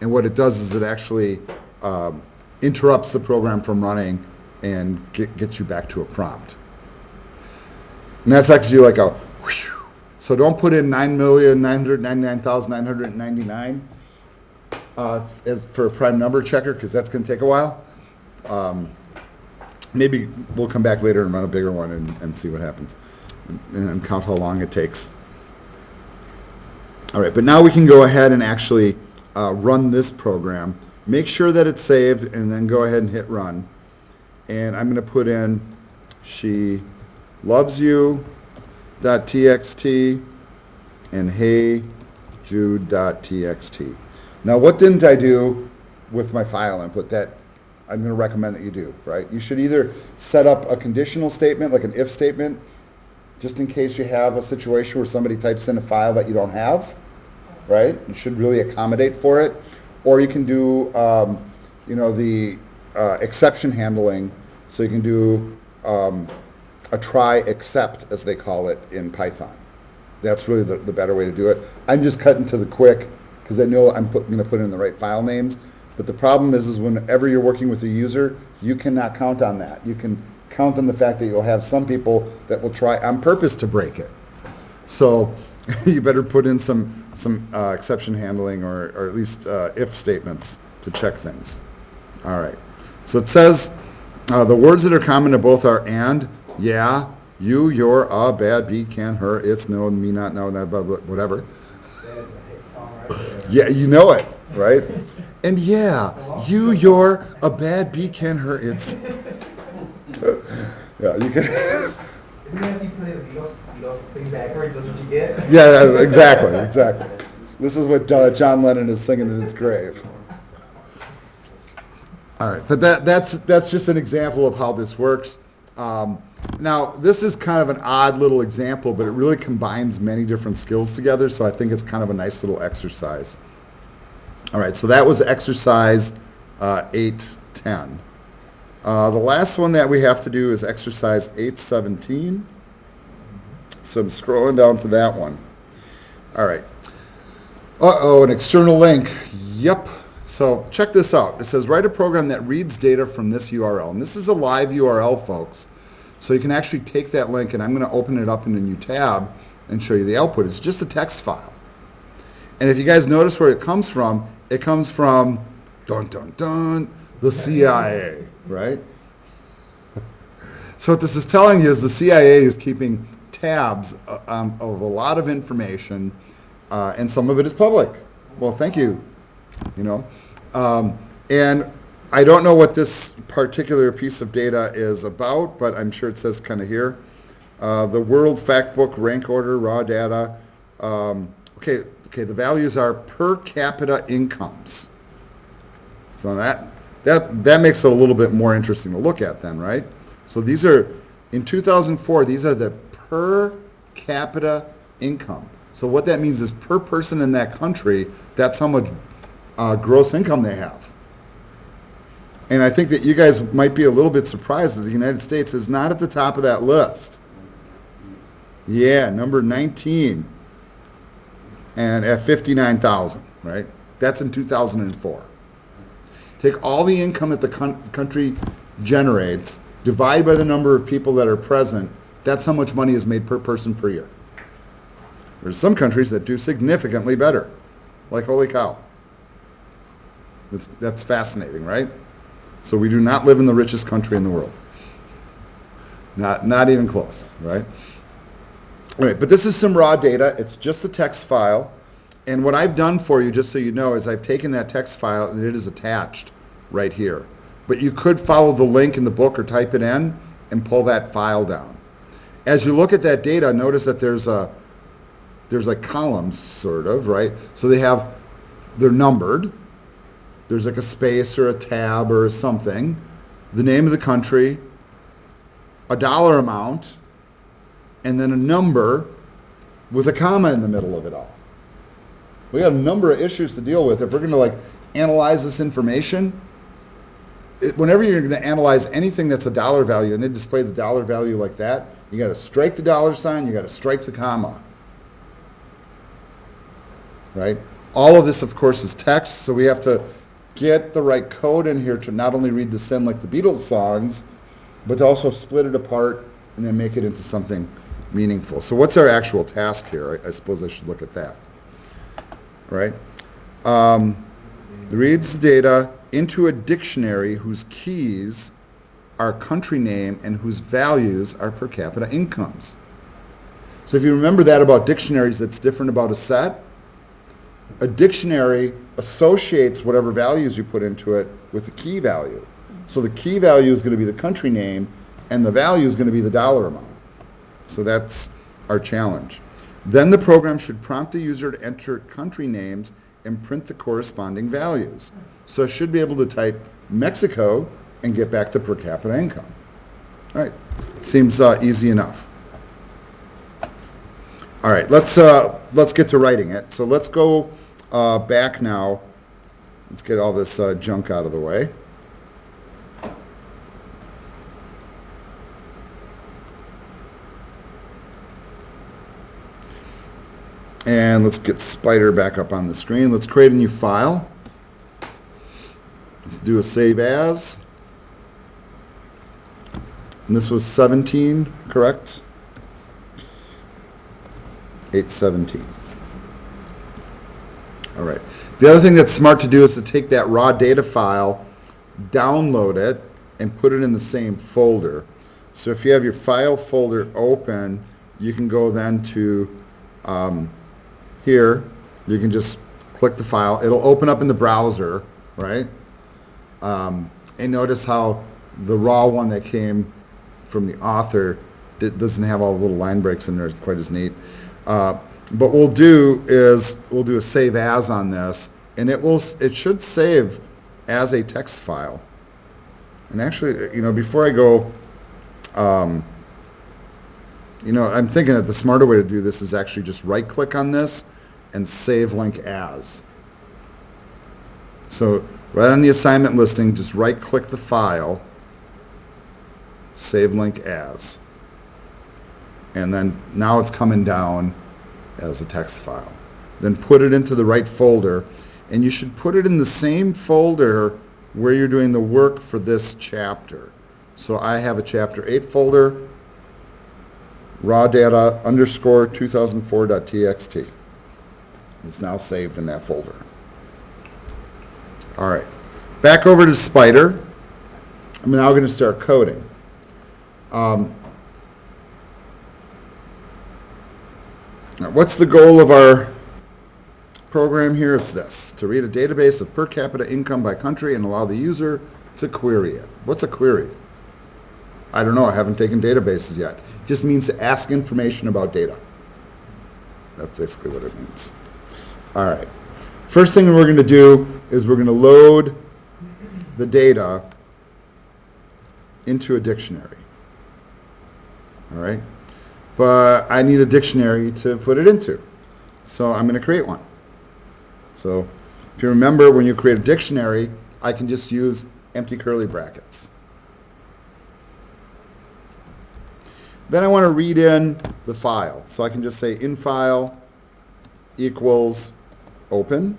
And what it does is it actually interrupts the program from running and gets you back to a prompt. And that's actually like a whew. So don't put in 9,999,999 as for a prime number checker, because that's going to take a while. Maybe we'll come back later and run a bigger one and see what happens and count how long it takes. All right, but now we can go ahead and actually run this program make sure that it's saved, and then go ahead and hit run. And I'm going to put in she loves you .txt and hey Jude.txt. Now, what didn't I do with my file input that I'm going to recommend that you do, right? You should either set up a conditional statement, like an if statement, just in case you have a situation where somebody types in a file that you don't have, right? You should really accommodate for it. Or you can do, the exception handling, so you can do a try except, as they call it in Python. That's really the better way to do it. I'm just cutting to the quick because I know I'm going to put in the right file names. But the problem is whenever you're working with a user, you cannot count on that. You can count on the fact that you'll have some people that will try on purpose to break it. So you better put in some exception handling or at least if statements to check things. All right. So it says the words that are common to both are and, yeah, you, your, a, bad, be, can, her, it's, no, me, not, no, not, blah, blah, whatever. That is a hit song right there. Yeah, you know it, right? And yeah, you, your, a, bad, be, can, her, it's. Yeah, you can. Isn't that if you put in Beatles thing backwards, that's what you get? Yeah, exactly. This is what John Lennon is singing in his grave. All right, but that's just an example of how this works. Now, this is kind of an odd little example, but it really combines many different skills together, so I think it's kind of a nice little exercise. All right, so that was exercise 8:10. The last one that we have to do is exercise 8:17. So I'm scrolling down to that one. All right. An external link. Yep. So check this out. It says write a program that reads data from this URL. And this is a live URL, folks. So you can actually take that link, and I'm going to open it up in a new tab and show you the output. It's just a text file. And if you guys notice where it comes from dun dun dun, the CIA, right? So what this is telling you is the CIA is keeping tabs of a lot of information, and some of it is public. Well, thank you. And I don't know what this particular piece of data is about, but I'm sure it says kind of here. The World Factbook rank order, raw data. Okay, the values are per capita incomes. So that makes it a little bit more interesting to look at then, right? So these are, in 2004, these are the per capita income. So what that means is per person in that country, that's how much gross income they have. And I think that you guys might be a little bit surprised that the United States is not at the top of that list. Yeah, number 19. And at 59,000, right? That's in 2004. Take all the income that the country generates, divide by the number of people that are present, that's how much money is made per person per year. There's some countries that do significantly better, like holy cow. That's fascinating, right? So we do not live in the richest country in the world. Not even close, right? All right, but this is some raw data. It's just a text file. And what I've done for you, just so you know, is I've taken that text file and it is attached right here. But you could follow the link in the book or type it in and pull that file down. As you look at that data, notice that there's like columns, sort of, right? So they're numbered. There's like a space or a tab or something, the name of the country, a dollar amount, and then a number with a comma in the middle of it all. We got a number of issues to deal with. If we're going to analyze this information, whenever you're going to analyze anything that's a dollar value and then display the dollar value like that, you got to strike the dollar sign, you got to strike the comma. Right? All of this, of course, is text, so we have to get the right code in here to not only read the SIN like the Beatles songs, but to also split it apart and then make it into something meaningful. So what's our actual task here? I suppose I should look at that. Right? Reads the data into a dictionary whose keys are country name and whose values are per capita incomes. So if you remember that about dictionaries, that's different about a set. A dictionary associates whatever values you put into it with the key value. So the key value is going to be the country name, and the value is going to be the dollar amount. So that's our challenge. Then the program should prompt the user to enter country names and print the corresponding values. So I should be able to type Mexico and get back to per capita income. All right, seems easy enough. All right, let's get to writing it. So let's go back now. Let's get all this junk out of the way. And let's get Spider back up on the screen. Let's create a new file. Let's do a save as. And this was 17, correct? 817. All right. The other thing that's smart to do is to take that raw data file, download it, and put it in the same folder. So if you have your file folder open, you can go then to here. You can just click the file. It'll open up in the browser, right? And notice how the raw one that came from the author doesn't have all the little line breaks in there. It's quite as neat. But what we'll do is we'll do a save as on this, and it should save as a text file. And actually, before I go, I'm thinking that the smarter way to do this is actually just right-click on this and save link as. So right on the assignment listing, just right-click the file, save link as. And then now it's coming down as a text file. Then put it into the right folder, and you should put it in the same folder where you're doing the work for this chapter. So I have a chapter 8 folder, raw data underscore 2004.txt. It's now saved in that folder. All right, back over to Spider. I'm now going to start coding. What's the goal of our program here? It's this: to read a database of per capita income by country and allow the user to query it. What's a query? I don't know. I haven't taken databases yet. It just means to ask information about data. That's basically what it means. All right. First thing we're going to do is we're going to load the data into a dictionary. All right. But I need a dictionary to put it into. So I'm going to create one. So if you remember, when you create a dictionary, I can just use empty curly brackets. Then I want to read in the file. So I can just say in file equals open.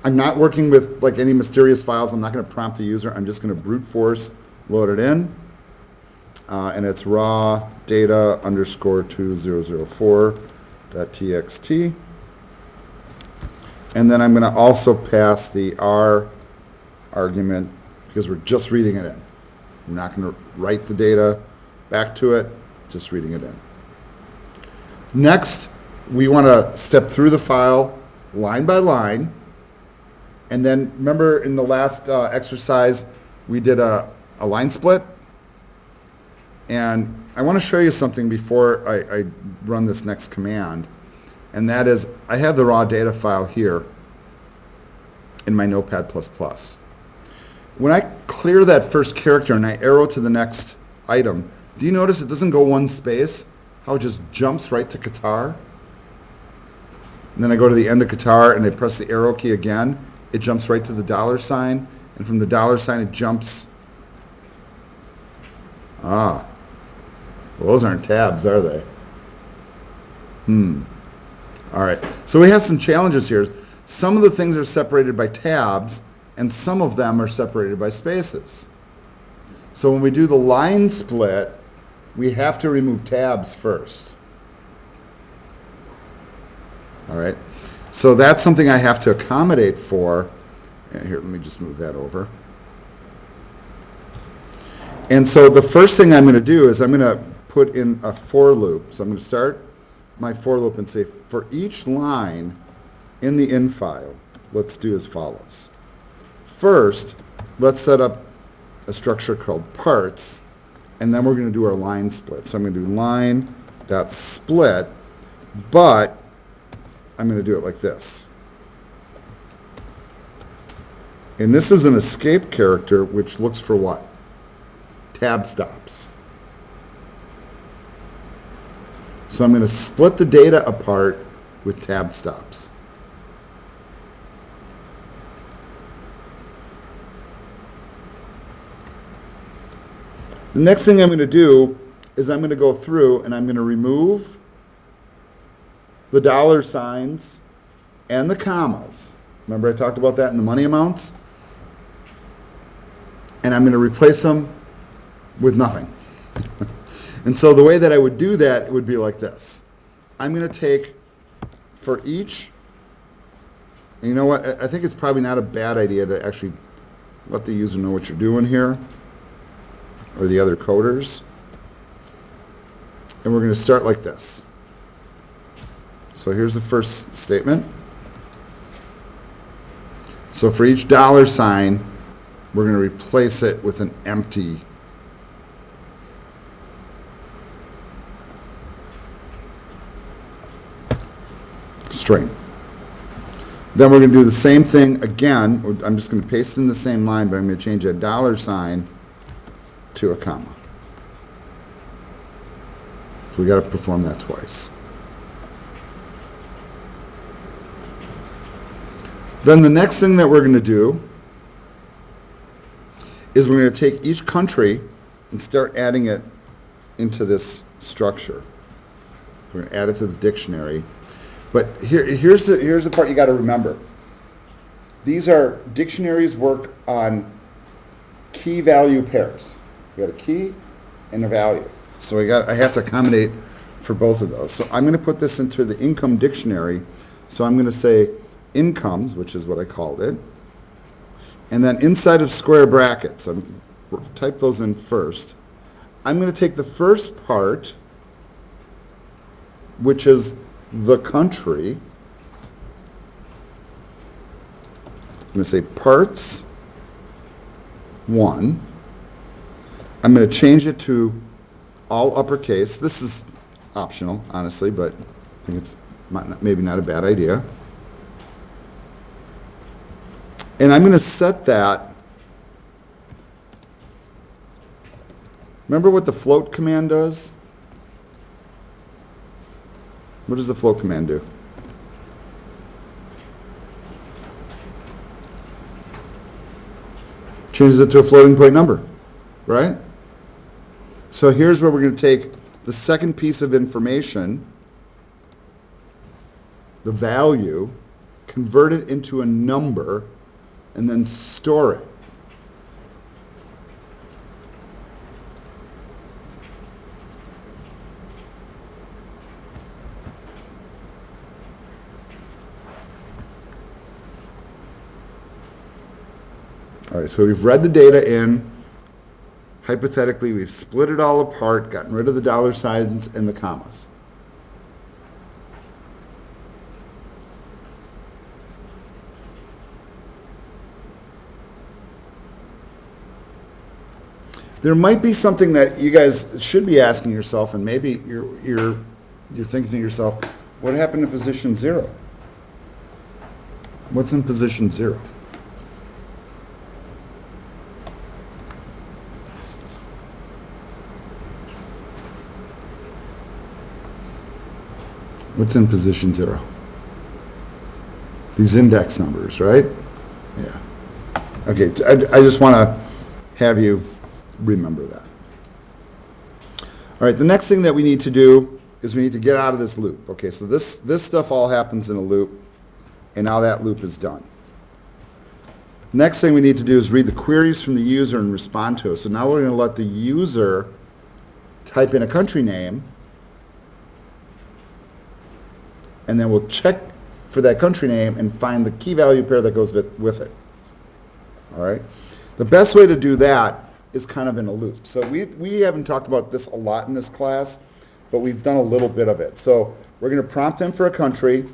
I'm not working with like any mysterious files. I'm not going to prompt the user. I'm just going to brute force load it in. And it's raw data underscore 2004.txt. And then I'm going to also pass the R argument because we're just reading it in. I'm not going to write the data back to it, just reading it in. Next, we want to step through the file line by line. And then remember in the last exercise, we did a line split. And I want to show you something before I run this next command. And that is, I have the raw data file here in my Notepad++. When I clear that first character and I arrow to the next item, do you notice it doesn't go one space? How it just jumps right to Qatar? And then I go to the end of Qatar and I press the arrow key again. It jumps right to the $sign. And from the $sign it jumps. Well, those aren't tabs, are they? All right. So we have some challenges here. Some of the things are separated by tabs, and some of them are separated by spaces. So when we do the line split, we have to remove tabs first. All right. So that's something I have to accommodate for. Here, let me just move that over. And so the first thing I'm going to do is I'm going to put in a for loop. So I'm going to start my for loop and say, for each line in the in file, let's do as follows. First, let's set up a structure called parts, and then we're going to do our line split. So I'm going to do line dot split, but I'm going to do it like this. And this is an escape character which looks for what? Tab stops. So I'm going to split the data apart with tab stops. The next thing I'm going to do is I'm going to go through and I'm going to remove the dollar signs and the commas. Remember I talked about that in the money amounts? And I'm going to replace them with nothing. And so the way that I would do that, it would be like this. I'm going to take for each, and you know what, I think it's probably not a bad idea to actually let the user know what you're doing here, or the other coders. And we're going to start like this. So here's the first statement. So for each dollar sign, we're going to replace it with an empty string. Then we're going to do the same thing again. I'm just going to paste it in the same line, but I'm going to change that dollar sign to a comma. So we got to perform that twice. Then the next thing that we're going to do is we're going to take each country and start adding it into this structure. We're going to add it to the dictionary. But here's the part you got to remember. These are dictionaries work on key value pairs. We got a key and a value. So I have to accommodate for both of those. So I'm going to put this into the income dictionary. So I'm going to say incomes, which is what I called it. And then inside of square brackets, type those in first. I'm going to take the first part, which is the country. I'm going to say parts 1. I'm going to change it to all uppercase. This is optional, honestly, but I think it's maybe not a bad idea. And I'm going to set that. Remember what the float command does? What does the float command do? Changes it to a floating point number, right? So here's where we're going to take the second piece of information, the value, convert it into a number, and then store it. All right, so we've read the data in. Hypothetically, we've split it all apart, gotten rid of the dollar signs and the commas. There might be something that you guys should be asking yourself, and maybe you're thinking to yourself, what happened to position 0? What's in position 0? What's in position 0? These index numbers, right? Yeah. Okay, I just want to have you remember that. All right, the next thing that we need to do is we need to get out of this loop. Okay, so this stuff all happens in a loop, and now that loop is done. Next thing we need to do is read the queries from the user and respond to it. So now we're going to let the user type in a country name, and then we'll check for that country name and find the key value pair that goes with it. All right? The best way to do that is kind of in a loop. So we haven't talked about this a lot in this class, but we've done a little bit of it. So we're going to prompt them for a country.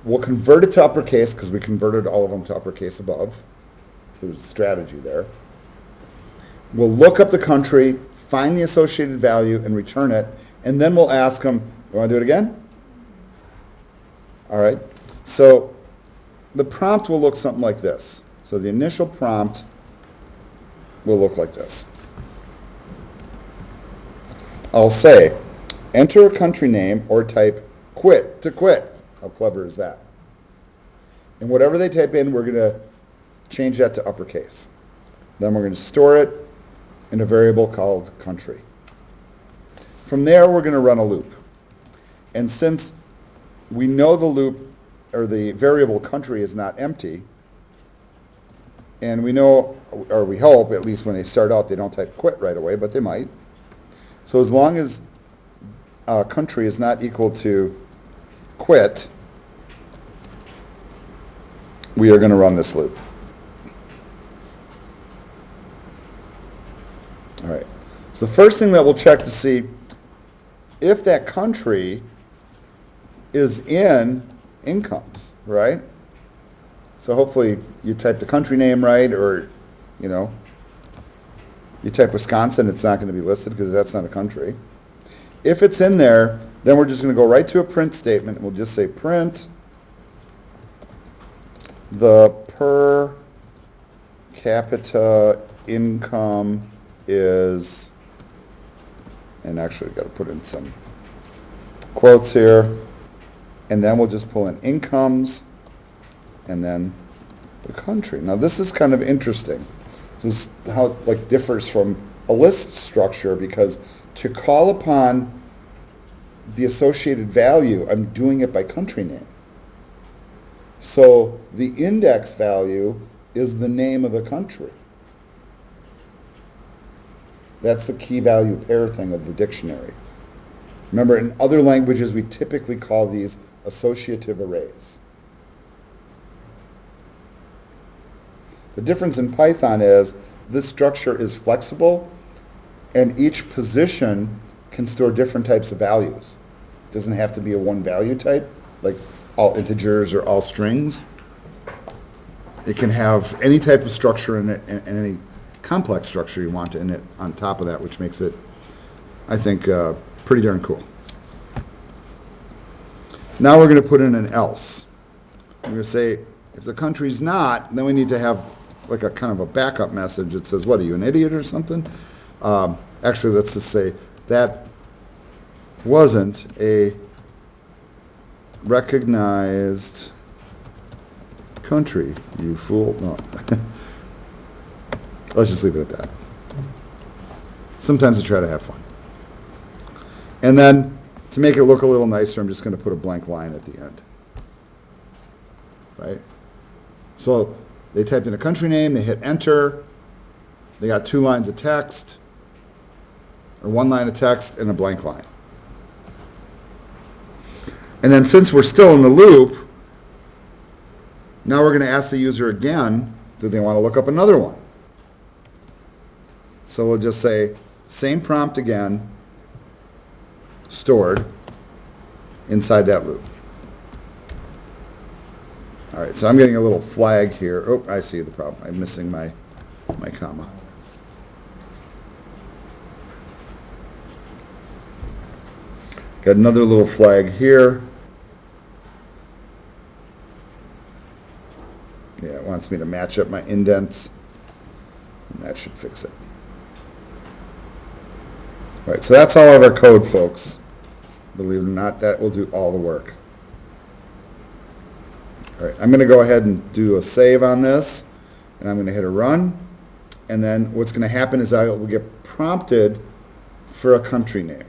We'll convert it to uppercase because we converted all of them to uppercase above. There's a strategy there. We'll look up the country, find the associated value, and return it. And then we'll ask them, you want to do it again? All right. So the prompt will look something like this. So the initial prompt will look like this. I'll say, enter a country name or type quit to quit. How clever is that? And whatever they type in, we're going to change that to uppercase. Then we're going to store it in a variable called country. From there, we're going to run a loop. And since we know the loop, or the variable country is not empty, and we know, or we hope, at least when they start out, they don't type quit right away, but they might. So as long as country is not equal to quit, we are going to run this loop. All right. So the first thing that we'll check to see if that country is in incomes, right? So hopefully you type the country name right, or, you know, you type Wisconsin, it's not going to be listed because that's not a country. If it's in there, then we're just going to go right to a print statement, and we'll just say print the per capita income is, and actually I've got to put in some quotes here, and then we'll just pull in incomes, and then the country. Now this is kind of interesting. This is how it like differs from a list structure, because to call upon the associated value, I'm doing it by country name. So the index value is the name of the country. That's the key value pair thing of the dictionary. Remember, in other languages, we typically call these associative arrays. The difference in Python is this structure is flexible, and each position can store different types of values. It doesn't have to be a one value type, like all integers or all strings. It can have any type of structure in it, and any complex structure you want in it on top of that, which makes it, I think, pretty darn cool. Now we're going to put in an else. We're going to say, if the country's not, then we need to have like a kind of a backup message that says, what, are you an idiot or something? Actually, let's just say, that wasn't a recognized country, you fool. No. Let's just leave it at that. Sometimes I try to have fun. And then, to make it look a little nicer, I'm just going to put a blank line at the end. Right? So, they typed in a country name, they hit enter, they got 2 lines of text, or 1 line of text and a blank line. And then since we're still in the loop, now we're going to ask the user again, do they want to look up another one? So we'll just say, same prompt again, stored inside that loop. All right, so I'm getting a little flag here. Oh, I see the problem. I'm missing my comma. Got another little flag here. Yeah, it wants me to match up my indents, and that should fix it. All right, so that's all of our code, folks. Believe it or not, that will do all the work. All right, I'm going to go ahead and do a save on this, and I'm going to hit a run, and then what's going to happen is I will get prompted for a country name.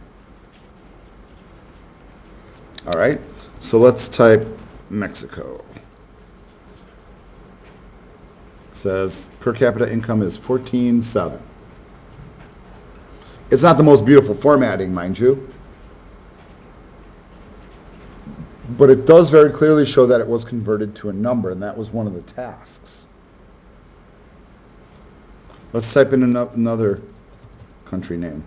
All right, so let's type Mexico. It says per capita income is 14.7. It's not the most beautiful formatting, mind you, but it does very clearly show that it was converted to a number, and that was one of the tasks. Let's type in another country name.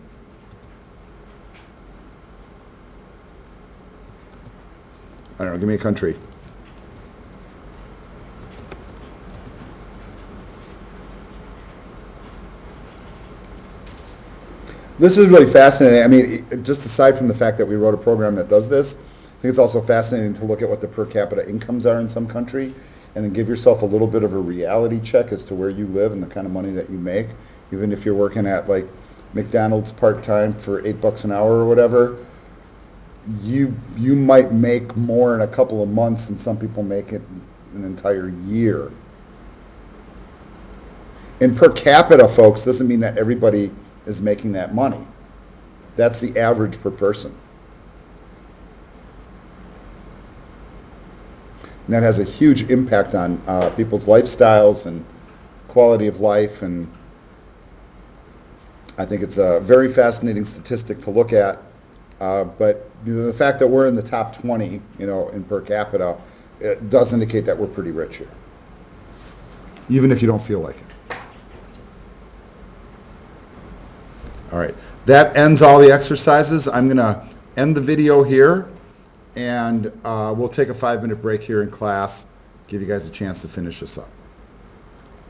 I don't know, give me a country. This is really fascinating. I mean, just aside from the fact that we wrote a program that does this, I think it's also fascinating to look at what the per capita incomes are in some country, and then give yourself a little bit of a reality check as to where you live and the kind of money that you make. Even if you're working at like McDonald's part-time for $8 an hour or whatever, you might make more in a couple of months than some people make it an entire year. And per capita, folks, doesn't mean that everybody is making that money. That's the average per person. And that has a huge impact on people's lifestyles and quality of life, and I think it's a very fascinating statistic to look at. But the fact that we're in the top 20, in per capita, it does indicate that we're pretty rich here, even if you don't feel like it. All right, that ends all the exercises. I'm going to end the video here, and we'll take a 5-minute break here in class, give you guys a chance to finish this up.